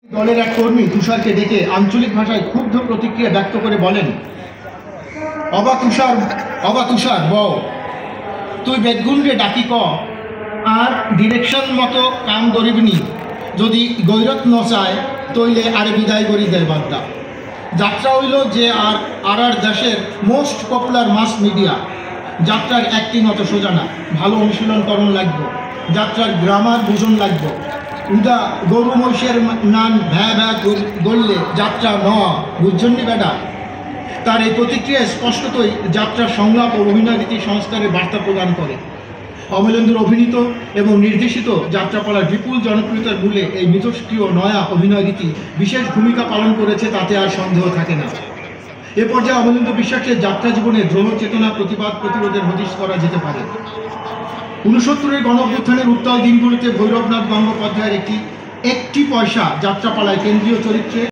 দলের এক কর্মী তুষারকে ডেকে আঞ্চলিক ভাষায় ক্ষুব্ধ প্রতিক্রিয়া ব্যক্ত করে বলেন, অবা তুষার বও তুই বেদগুণরে ডাকি ক আর ডিরেকশন মতো কাম করিবনি যদি গৈরত নচায় তৈলে আরে বিদায় করি দেয় বাদ্দা। যাত্রা হইল যে আর দেশের মোস্ট পপুলার মাস মিডিয়া। যাত্রার অ্যাক্টিং অত সোজা না, ভালো অনুশীলনকরণ লাগবে, যাত্রার গ্রামার বুঝন লাগবে। উদা গরু মহিষের নান ভ্যা ভ্যা গড়লে যাত্রা ন বুঝছন্নি বেটা। তার এই প্রতিক্রিয়ায় স্পষ্টতই যাত্রার সংলাপ ও অভিনয় রীতি সংস্কারের বার্তা প্রদান করে। অমলেন্দুর অভিনীত এবং নির্দেশিত যাত্রাপালার বিপুল জনপ্রিয়তার মূলে এই মিথস্ক্রিয় নয়া অভিনয় রীতি বিশেষ ভূমিকা পালন করেছে, তাতে আর সন্দেহ থাকে না। এ পর্যায়ে অমলেন্দু বিশ্বাসের যাত্রা জীবনে দ্রোহ চেতনা প্রতিরোধের হদিশ করা যেতে পারে। 69-এর গণঅভ্যুত্থানের উত্তাল দিনগুলিতে ভৈরবনাথ গঙ্গোপাধ্যায়ের একটি পয়সা যাত্রাপালায় কেন্দ্রীয় চরিত্রে